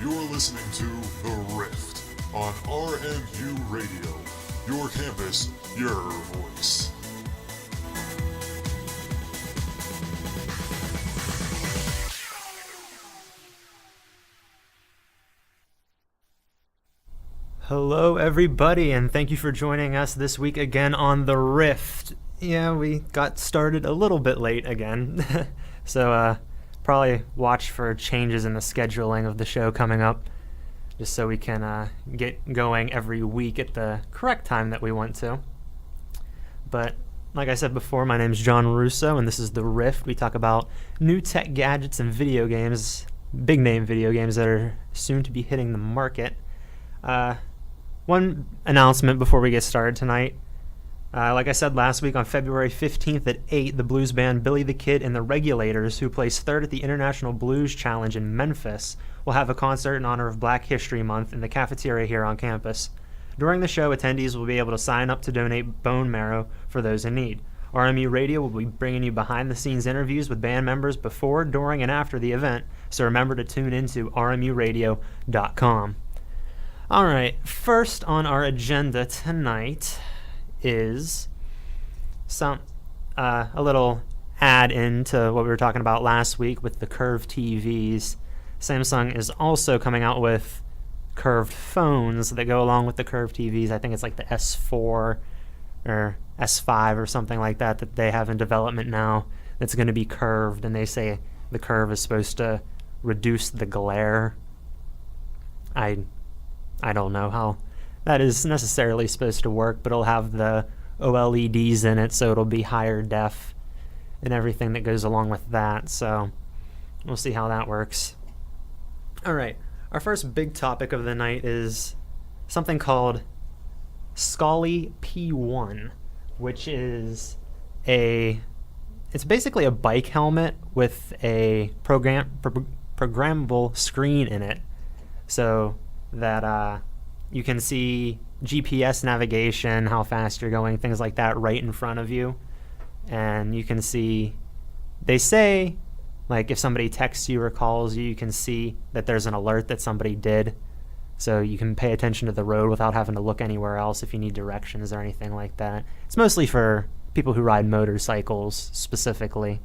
You're listening to The Rift on RMU Radio. Your campus, your voice. Hello everybody, and thank you for joining us this week again on The Rift. Yeah, we got started a little bit late again, so probably watch for changes in the scheduling of the show coming up, just so we can get going every week at the correct time that we want to. But like I said before, my name is John Russo, and this is The Rift. We talk about new tech gadgets and video games, big name video games that are soon to be hitting the market. One announcement before we get started tonight. Like I said last week, on February 15th at 8, the blues band Billy the Kid and the Regulators, who placed third at the International Blues Challenge in Memphis, will have a concert in honor of Black History Month in the cafeteria here on campus. During the show, attendees will be able to sign up to donate bone marrow for those in need. RMU Radio will be bringing you behind-the-scenes interviews with band members before, during, and after the event, so remember to tune in to rmuradio.com. All right, first on our agenda tonight is a little add-in to what we were talking about last week with the curved TVs. Samsung is also coming out with curved phones that go along with the curved TVs. I think it's like the S4 or S5 or something like that they have in development now that's going to be curved, and they say the curve is supposed to reduce the glare. I don't know how that is necessarily supposed to work, but it'll have the OLEDs in it, so it'll be higher def and everything that goes along with that. So we'll see how that works. All right, our first big topic of the night is something called Scully P1, which is it's basically a bike helmet with a programmable screen in it, so that you can see GPS navigation, how fast you're going, things like that right in front of you. And you can see, they say, like if somebody texts you or calls you, you can see that there's an alert that somebody did. So you can pay attention to the road without having to look anywhere else if you need directions or anything like that. It's mostly for people who ride motorcycles specifically.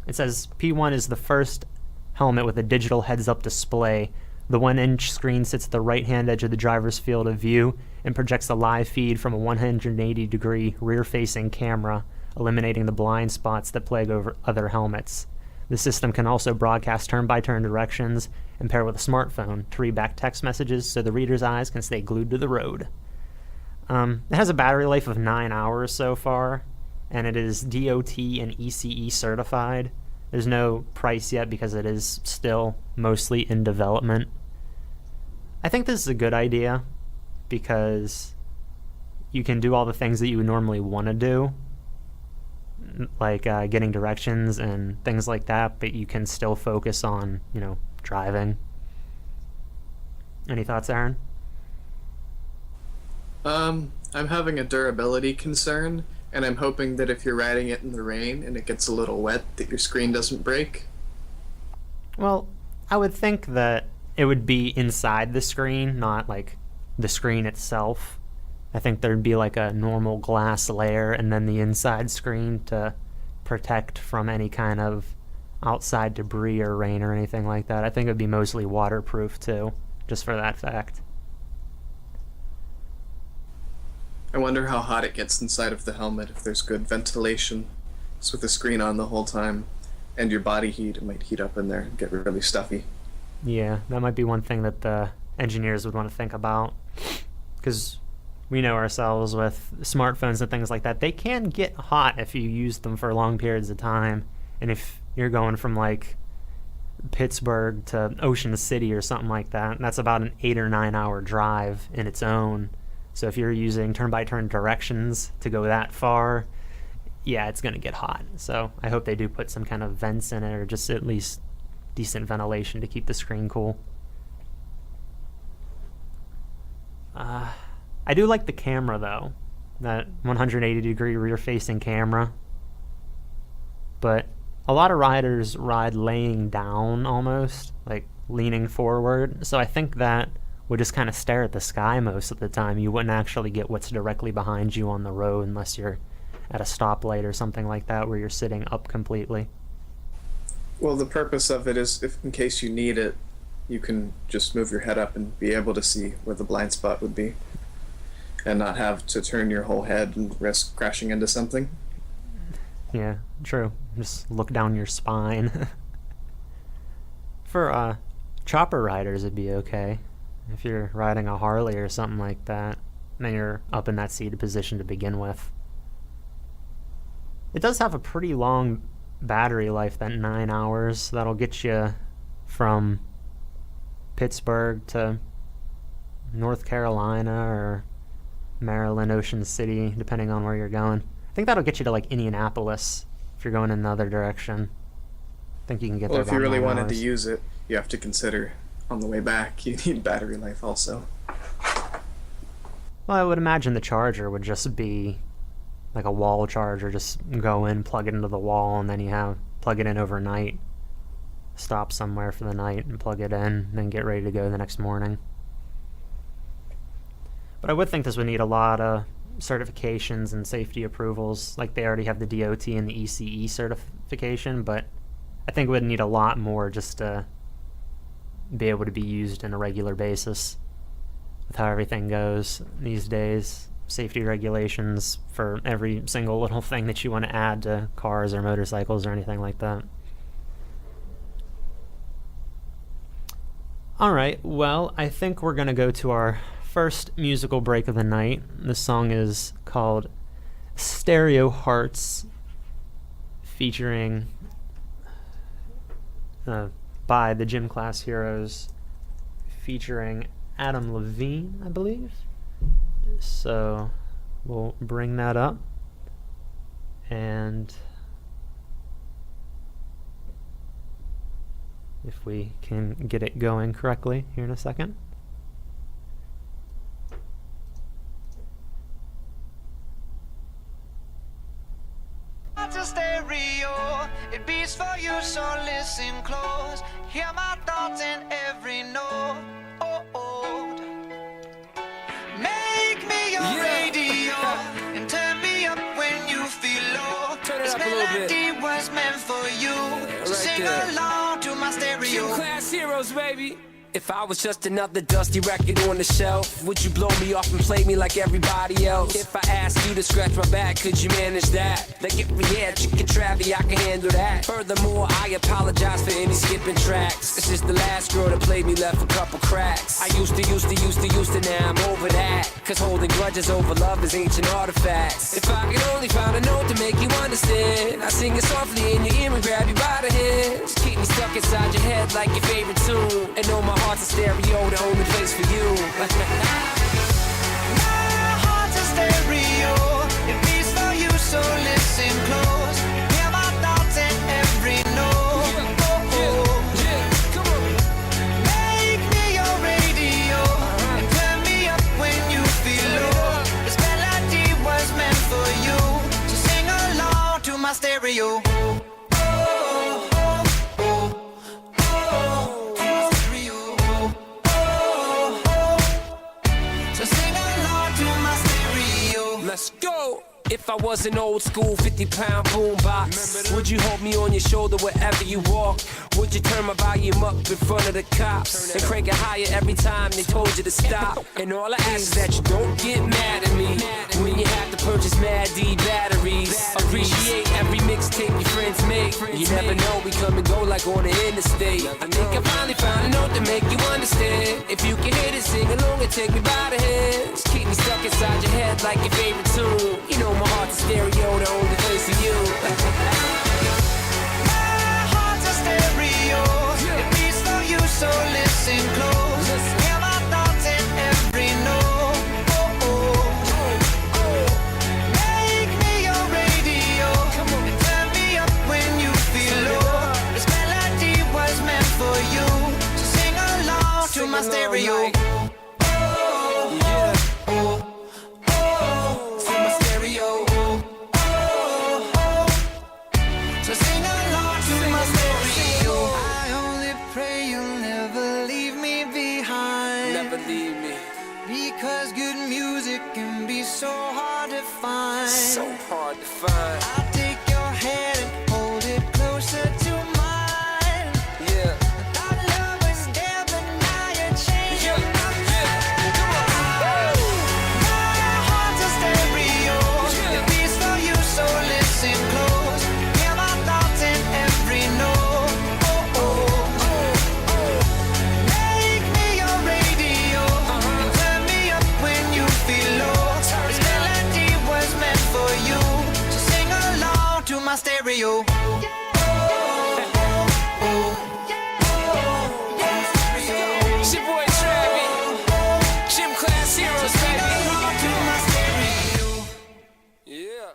It says P1 is the first helmet with a digital heads-up display. The 1-inch screen sits at the right-hand edge of the driver's field of view and projects a live feed from a 180-degree rear-facing camera, eliminating the blind spots that plague over other helmets. The system can also broadcast turn-by-turn directions and pair with a smartphone to read back text messages so the reader's eyes can stay glued to the road. It has a battery life of 9 hours so far, and it is DOT and ECE certified. There's no price yet because it is still mostly in development. I think this is a good idea because you can do all the things that you would normally want to do, like getting directions and things like that, but you can still focus on, driving. Any thoughts, Aaron? I'm having a durability concern, and I'm hoping that if you're riding it in the rain and it gets a little wet, that your screen doesn't break. Well, I would think that it would be inside the screen, not like the screen itself. I think there'd be like a normal glass layer and then the inside screen to protect from any kind of outside debris or rain or anything like that. I think it'd be mostly waterproof too, just for that fact. I wonder how hot it gets inside of the helmet if there's good ventilation. So with the screen on the whole time and your body heat, it might heat up in there and get really stuffy. Yeah, that might be one thing that the engineers would want to think about, because we know ourselves with smartphones and things like that, they can get hot if you use them for long periods of time. And if you're going from like Pittsburgh to Ocean City or something like that, that's about an 8 or 9 hour drive in its own. So if you're using turn-by-turn directions to go that far, yeah, it's going to get hot. So I hope they do put some kind of vents in it, or just at least decent ventilation to keep the screen cool. I do like the camera, though. That 180-degree rear-facing camera. But a lot of riders ride laying down almost, like leaning forward. So I think that would just kind of stare at the sky most of the time. You wouldn't actually get what's directly behind you on the road unless you're at a stoplight or something like that where you're sitting up completely. Well, the purpose of it is if in case you need it, you can just move your head up and be able to see where the blind spot would be and not have to turn your whole head and risk crashing into something. Yeah, true. Just look down your spine. For chopper riders, it'd be okay. If you're riding a Harley or something like that, then you're up in that seated position to begin with. It does have a pretty long battery life, that 9 hours. That'll get you from Pittsburgh to North Carolina or Maryland, Ocean City, depending on where you're going. I think that'll get you to like Indianapolis if you're going in the other direction. I think you can get there. Well, if you about really 9 wanted hours. to use it, you have to consider on the way back you need battery life also. Well, I would imagine the charger would just be like a wall charger. Just go in, plug it into the wall, and then you plug it in overnight, stop somewhere for the night and plug it in, and then get ready to go the next morning. But I would think this would need a lot of certifications and safety approvals. Like they already have the DOT and the ECE certification, but I think it would need a lot more just to be able to be used on a regular basis with how everything goes these days. Safety regulations for every single little thing that you want to add to cars or motorcycles or anything like that. Alright, well, I think we're going to go to our first musical break of the night. This song is called Stereo Hearts, featuring by the Gym Class Heroes, featuring Adam Levine, I believe. So we'll bring that up, and if we can get it going correctly here in a second. A stereo, it beats for you, so listen close. Hear my thoughts in every note. Make me your radio and turn me up when you feel low. This melody was meant for you, so sing along to my stereo. Gym Class Heroes, baby. If I was just another dusty record on the shelf, would you blow me off and play me like everybody else? If I asked you to scratch my back, could you manage that? Like if we had chicken travy, I can handle that. Furthermore, I apologize for any skipping tracks. This is the last girl that played me, left a couple cracks. I used to, now I'm over that. Cause holding grudges over love is ancient artifacts. If I could only find a note to make you understand, I sing it softly in your ear and grab you by the hands. Keep me stuck inside your head like your favorite tune, and know my heart's a stereo, the only place for you. My heart's a stereo, it beats for you, so listen close. Hear my thoughts in every note. Come on. Make me your radio and turn me up when you feel low. This melody was meant for you, so sing along to my stereo. Let's go! If I was an old school 50-pound boombox, would you hold me on your shoulder wherever you walk? Would you turn my volume up in front of the cops and crank it higher every time they told you to stop? And all I ask is that you don't get mad at me when you have to purchase Mad D batteries. Appreciate every mixtape your friends make. You never know, we come and go like on the interstate. I think I finally found a note to make you understand. If you can hit it, sing along and take me by the hands. Keep me stuck inside your head like your favorite tune. You know my heart's a stereo, the only place for you. My heart's a stereo, it beats for you, so listen close. Hear my thoughts in every note. Make me your radio and turn me up when you feel low. This melody was meant for you, so sing along to my stereo. so hard to find. So hard to find. I'll take your hand and hold it closer to mine. Yeah. Our love was there, but now you're changing my mind. My heart's a stereo. It beats for you, so listen close. Hear my thoughts in every note. Oh, oh, oh. Make me your radio. And turn me up when you feel low. This melody was meant for you. So sing along to my stereo. It's your boy Travi. Gym Class Heroes, baby. Yeah.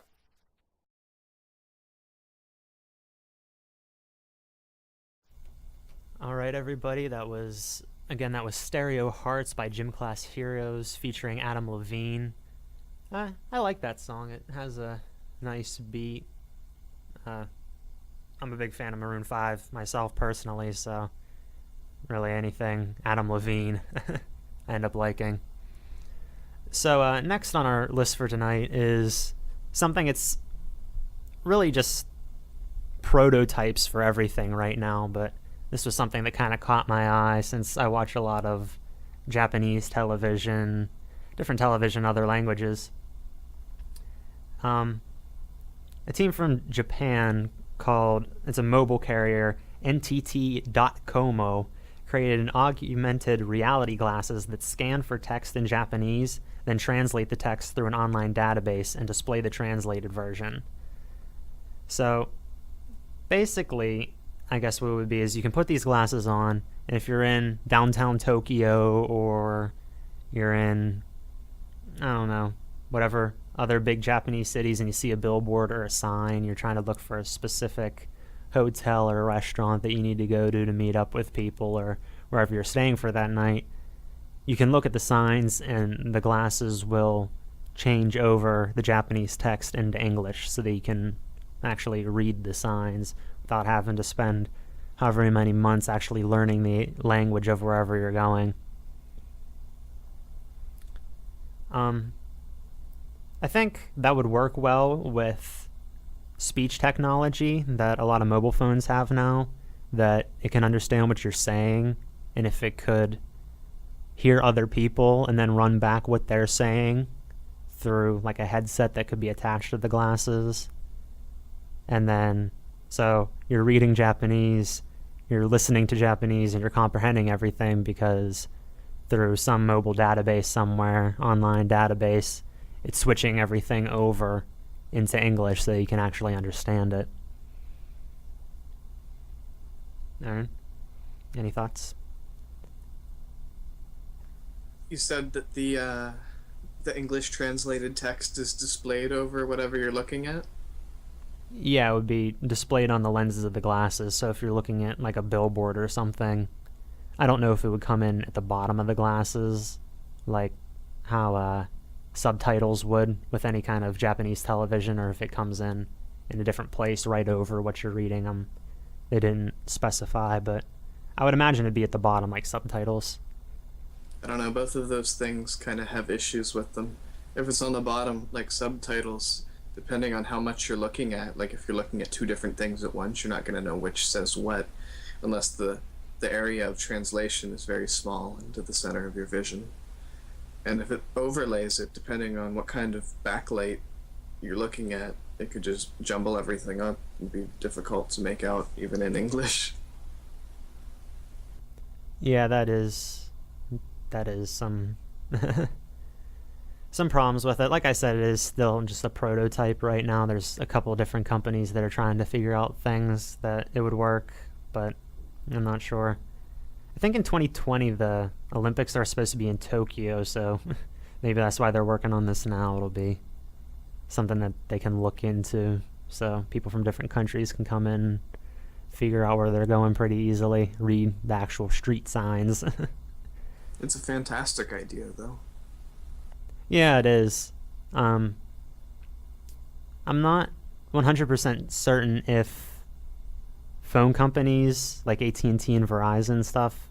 All right, everybody. That was Stereo Hearts by Gym Class Heroes featuring Adam Levine. I like that song. It has a nice beat. I'm a big fan of Maroon 5 myself personally, so really anything Adam Levine I end up liking. So next on our list for tonight is something it's really just prototypes for everything right now, but this was something that kind of caught my eye since I watch a lot of Japanese television, different television, other languages. A team from Japan it's a mobile carrier, NTT.Como, created an augmented reality glasses that scan for text in Japanese, then translate the text through an online database and display the translated version. So basically, I guess what it would be is you can put these glasses on, and if you're in downtown Tokyo or you're in, I don't know, whatever other big Japanese cities, and you see a billboard or a sign, you're trying to look for a specific hotel or a restaurant that you need to go to meet up with people or wherever you're staying for that night, you can look at the signs and the glasses will change over the Japanese text into English so that you can actually read the signs without having to spend however many months actually learning the language of wherever you're going. I think that would work well with speech technology that a lot of mobile phones have now, that it can understand what you're saying, and if it could hear other people and then run back what they're saying through like a headset that could be attached to the glasses. And then, so you're reading Japanese, you're listening to Japanese, and you're comprehending everything because through some mobile database somewhere, online database, it's switching everything over into English so you can actually understand it. Aaron, any thoughts? You said that the English translated text is displayed over whatever you're looking at? Yeah, it would be displayed on the lenses of the glasses. So if you're looking at like a billboard or something, I don't know if it would come in at the bottom of the glasses, like how subtitles would with any kind of Japanese television, or if it comes in a different place right over what you're reading. They didn't specify, but I would imagine it'd be at the bottom like subtitles. I don't know, both of those things kind of have issues with them. If it's on the bottom, like subtitles, depending on how much you're looking at, like if you're looking at two different things at once, you're not going to know which says what unless the area of translation is very small into the center of your vision. And if it overlays it, depending on what kind of backlight you're looking at, it could just jumble everything up and be difficult to make out even in English. Yeah, that is some some problems with it. Like I said, it is still just a prototype right now. There's a couple of different companies that are trying to figure out things that it would work, but I'm not sure. I think in 2020 the Olympics are supposed to be in Tokyo, so maybe that's why they're working on this now. It'll be something that they can look into so people from different countries can come in, figure out where they're going pretty easily, read the actual street signs. It's a fantastic idea, though. Yeah, it is. I'm not 100% certain if phone companies like AT&T and Verizon stuff,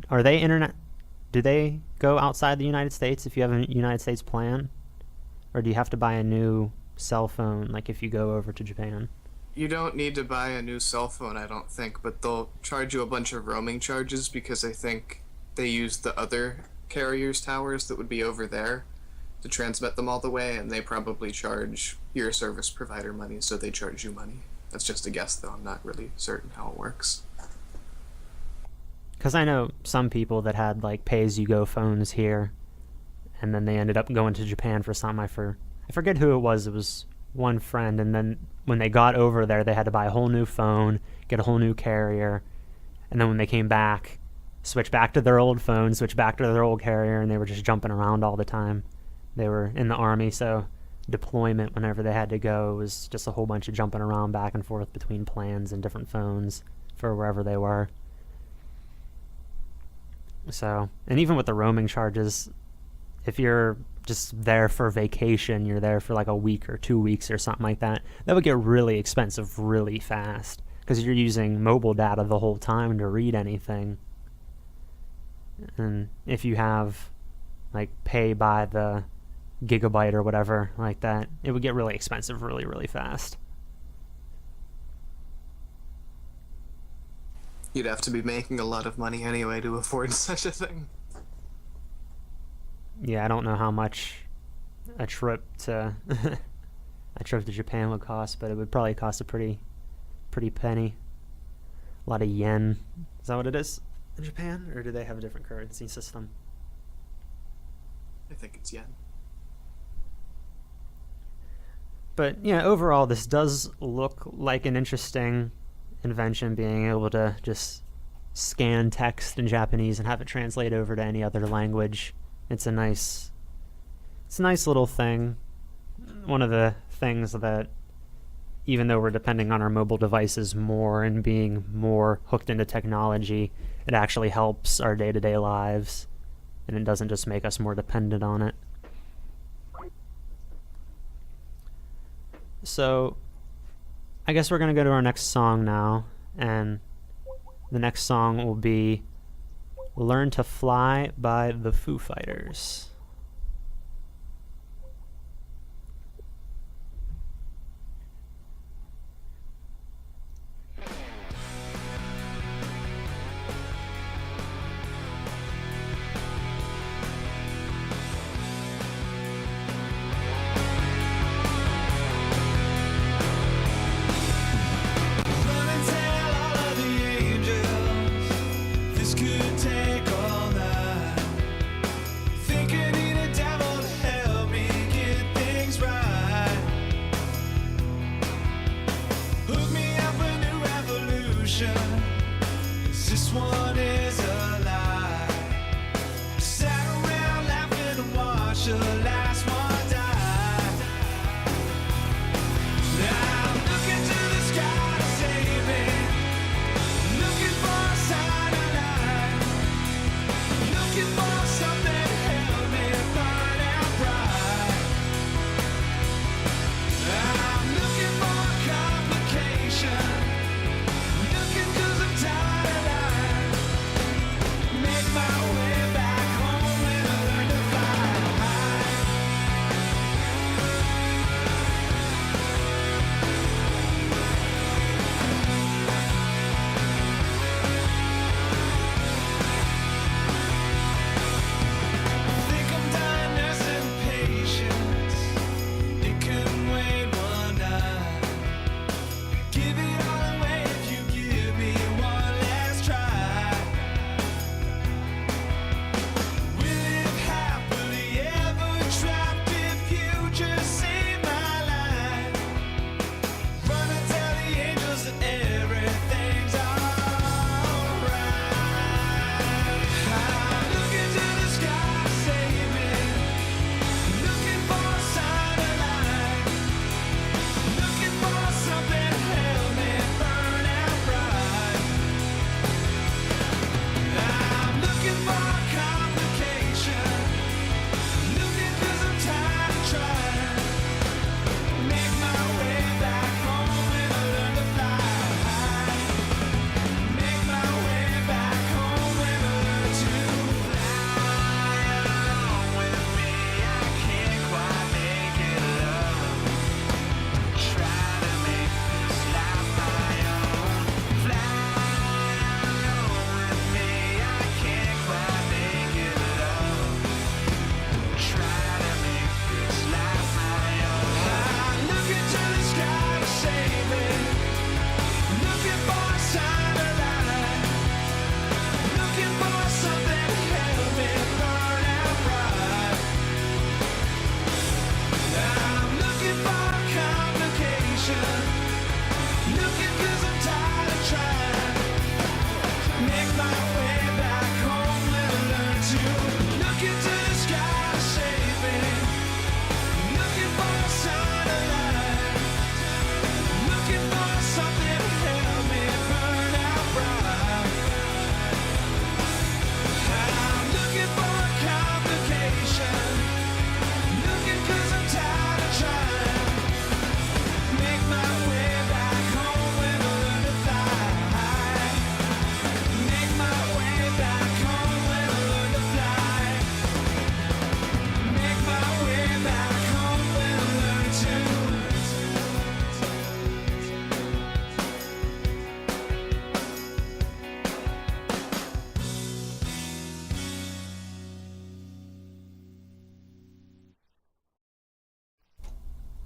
are they internet do they go outside the United States if you have a United States plan? Or do you have to buy a new cell phone, like if you go over to Japan? You don't need to buy a new cell phone, I don't think, but they'll charge you a bunch of roaming charges because I think they use the other carriers' towers that would be over there to transmit them all the way, and they probably charge your service provider money, so they charge you money. That's just a guess, though. I'm not really certain how it works. Because I know some people that had like pay-as-you-go phones here, and then they ended up going to Japan for something. I forget who it was. It was one friend, and then when they got over there, they had to buy a whole new phone, get a whole new carrier, and then when they came back, switch back to their old phone, switch back to their old carrier, and they were just jumping around all the time. They were in the Army, so deployment, whenever they had to go, was just a whole bunch of jumping around back and forth between plans and different phones for wherever they were. So, and even with the roaming charges, if you're just there for vacation, you're there for like a week or 2 weeks or something like that, that would get really expensive really fast because you're using mobile data the whole time to read anything. And if you have like pay by the gigabyte or whatever like that, it would get really expensive really, really fast. You'd have to be making a lot of money anyway to afford such a thing. Yeah, I don't know how much a trip to Japan would cost, but it would probably cost a pretty penny. A lot of yen. Is that what it is in Japan, or do they have a different currency system? I think it's yen. But yeah, overall, this does look like an interesting invention, being able to just scan text in Japanese and have it translate over to any other language. It's a nice little thing. One of the things that, even though we're depending on our mobile devices more and being more hooked into technology, it actually helps our day-to-day lives, and it doesn't just make us more dependent on it. So, I guess we're going to go to our next song now, and the next song will be Learn to Fly by the Foo Fighters.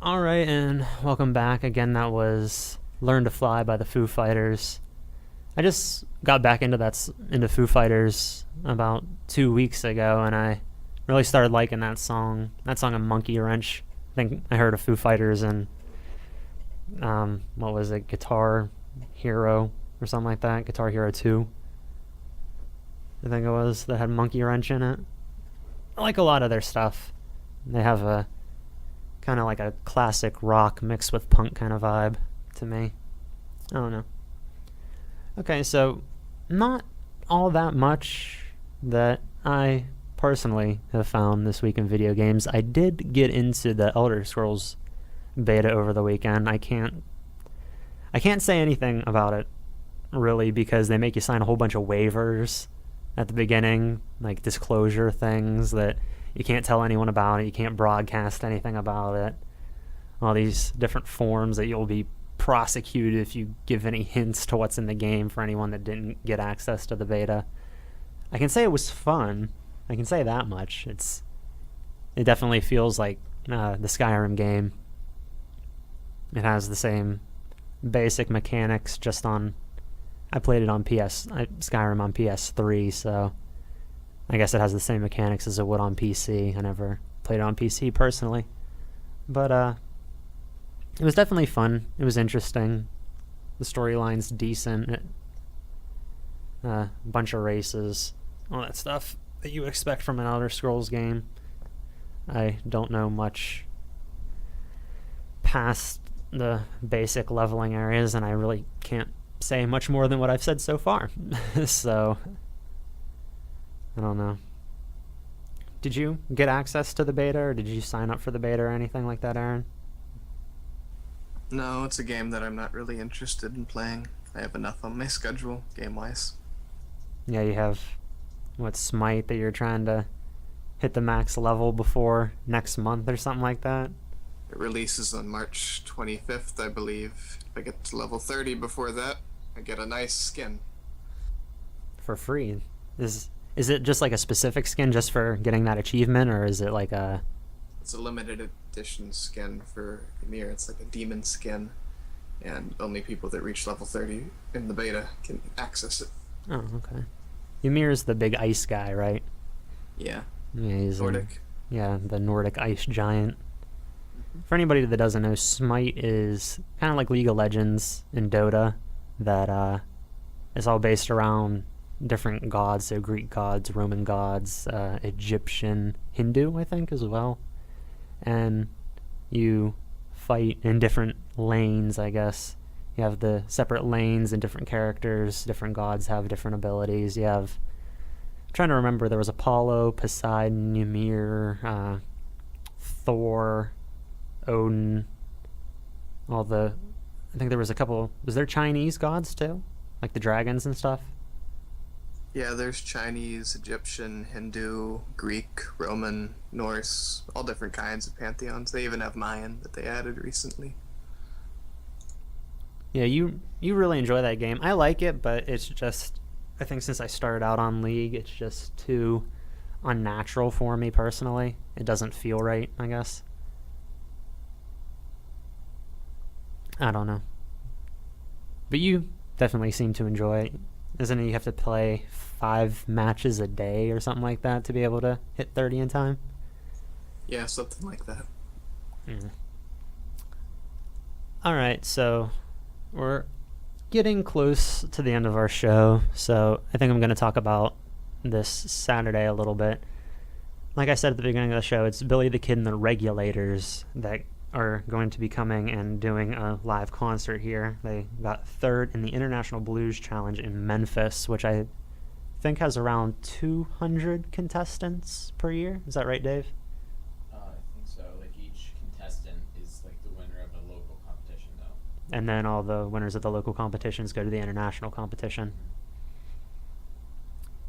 All right, and welcome back. Again, that was Learn to Fly by the Foo Fighters. I just got back into Foo Fighters about 2 weeks ago, and I really started liking that song. That song, a Monkey Wrench. I think I heard of Foo Fighters and what was it, Guitar Hero or something like that, Guitar Hero 2. I think it was, that had Monkey Wrench in it. I like a lot of their stuff. They have a kind of like a classic rock mixed with punk kind of vibe to me. I don't know. Okay, so not all that much that I personally have found this week in video games. I did get into the Elder Scrolls beta over the weekend. I can't say anything about it really, because they make you sign a whole bunch of waivers at the beginning, like disclosure things that you can't tell anyone about it, you can't broadcast anything about it, all these different forms that you'll be prosecuted if you give any hints to what's in the game for anyone that didn't get access to the beta. I can say it was fun. I can say that much. It definitely feels like the Skyrim game. It has the same basic mechanics, just on... I played it on Skyrim on PS3, so I guess it has the same mechanics as it would on PC. I never played it on PC personally. But it was definitely fun. It was interesting. The storyline's decent. A bunch of races, all that stuff that you would expect from an Elder Scrolls game. I don't know much past the basic leveling areas, and I really can't say much more than what I've said so far. So, I don't know. Did you get access to the beta, or did you sign up for the beta or anything like that, Aaron? No, it's a game that I'm not really interested in playing. I have enough on my schedule, game-wise. Yeah, you have, Smite that you're trying to hit the max level before next month or something like that? It releases on March 25th, I believe. If I get to level 30 before that, I get a nice skin. For free? Is it just like a specific skin just for getting that achievement, or is it like a... It's a limited edition skin for Ymir. It's like a demon skin, and only people that reach level 30 in the beta can access it. Oh, okay. Ymir's the big ice guy, right? Yeah. Yeah, he's Nordic. the Nordic ice giant. For anybody that doesn't know, Smite is kind of like League of Legends and Dota, that is all based around different gods, so Greek gods, Roman gods, Egyptian, Hindu, I think, as well. And you fight in different lanes, I guess. You have the separate lanes and different characters, different gods have different abilities. You have... I'm trying to remember, there was Apollo, Poseidon, Ymir, Thor, Odin, I think there was a couple... Was there Chinese gods, too? Like the dragons and stuff? Yeah, there's Chinese, Egyptian, Hindu, Greek, Roman, Norse, all different kinds of pantheons. They even have Mayan that they added recently. Yeah, you really enjoy that game. I like it, but it's just... I think since I started out on League, it's just too unnatural for me personally. It doesn't feel right, I guess. I don't know. But you definitely seem to enjoy it. Isn't it you have to play 5 matches a day or something like that to be able to hit 30 in time? Yeah, something like that. Mm. Alright, so we're getting close to the end of our show, so I think I'm going to talk about this Saturday a little bit. Like I said at the beginning of the show, it's Billy the Kid and the Regulators that are going to be coming and doing a live concert here. They got third in the International Blues Challenge in Memphis, which I think has around 200 contestants per year. Is that right, Dave? I think so. Like each contestant is like the winner of a local competition, though. And then all the winners of the local competitions go to the international competition.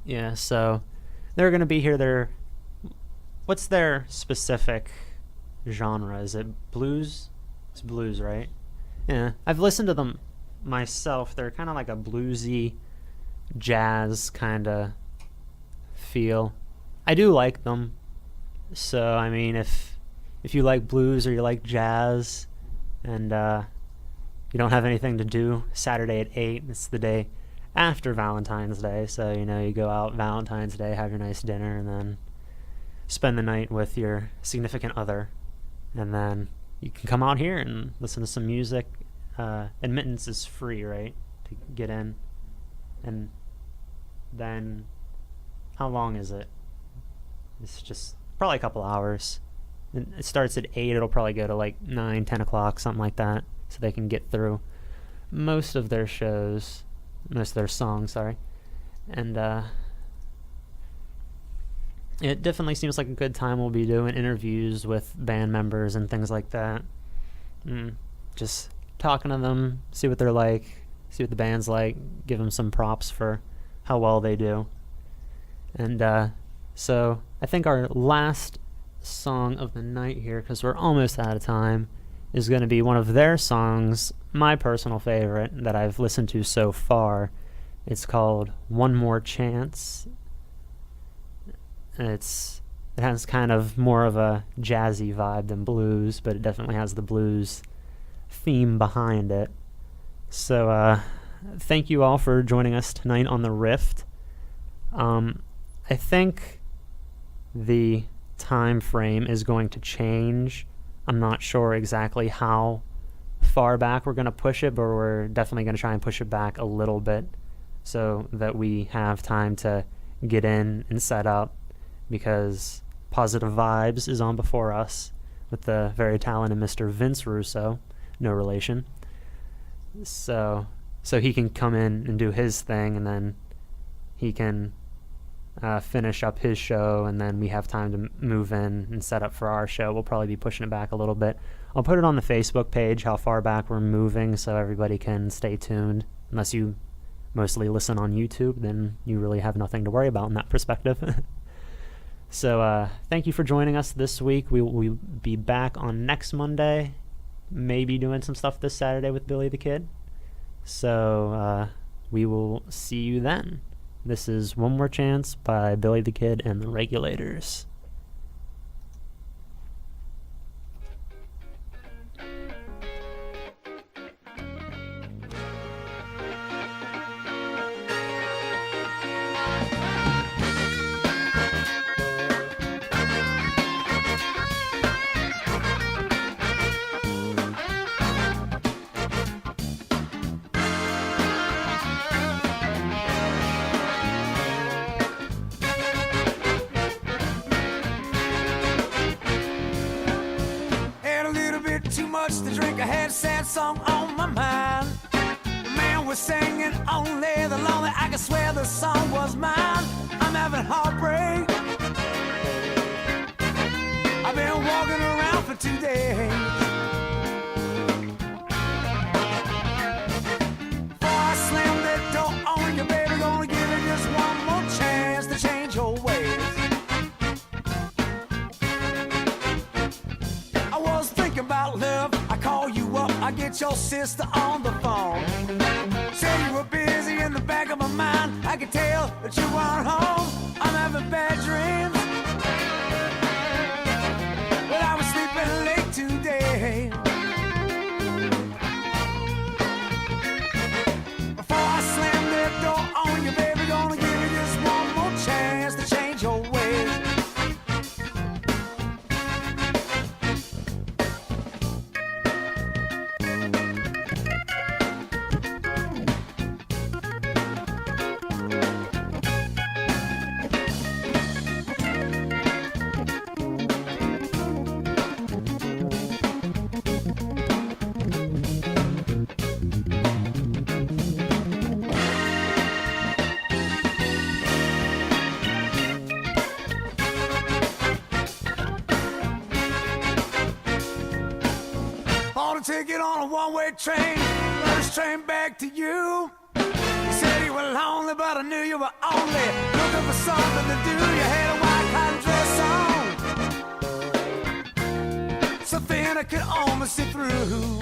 Yeah, so they're going to be here. What's their specific genre? Is it blues? It's blues, right? Yeah, I've listened to them myself. They're kind of like a bluesy jazz kind of feel. I do like them. So, I mean, if if you like blues or you like jazz, and you don't have anything to do, Saturday at 8, it's the day after Valentine's Day, so you go out Valentine's Day, have your nice dinner, and then spend the night with your significant other, and then you can come out here and listen to some music. Admittance is free, right, to get in. And then how long is it? It's just probably a couple hours. And it starts at 8. It'll probably go to like 9, 10 o'clock, something like that, so they can get through most of their songs, sorry. And it definitely seems like a good time. We'll be doing interviews with band members and things like that. Just talking to them, see what they're like, see what the band's like, give them some props for how well they do. And so I think our last song of the night here, because we're almost out of time, is going to be one of their songs, my personal favorite that I've listened to so far. It's called One More Chance. It has kind of more of a jazzy vibe than blues, but it definitely has the blues theme behind it. So thank you all for joining us tonight on the Rift. I think the time frame is going to change. I'm not sure exactly how far back we're going to push it, but we're definitely going to try and push it back a little bit so that we have time to get in and set up, because Positive Vibes is on before us with the very talented Mr. Vince Russo, no relation. So he can come in and do his thing, and then he can finish up his show, and then we have time to move in and set up for our show. We'll probably be pushing it back a little bit. I'll put it on the Facebook page how far back we're moving so everybody can stay tuned. Unless you mostly listen on YouTube, then you really have nothing to worry about in that perspective. So thank you for joining us this week. We'll be back on next Monday, maybe doing some stuff this Saturday with Billy the Kid. So we will see you then. This is One More Chance by Billy the Kid and the Regulators. To drink, I had a sad song on my mind. The man was singing only the lonely. I could swear the song was mine. I'm having heartbreak. I've been walking around for 2 days. Before I slam that door on you, baby, gonna give you just one more chance to change your ways. I was thinking about love. Call you up, I get your sister on the phone. Said you were busy in the back of my mind. I could tell that you weren't home. I'm having bad dreams, but I was sleeping late today. Before I slam that door on you, baby, gonna give you just one more chance to change your ways. Ticket on a one-way train, first train back to you. You said you were lonely, but I knew you were only looking for something to do. You had a white cotton dress on, so thin I could almost see through.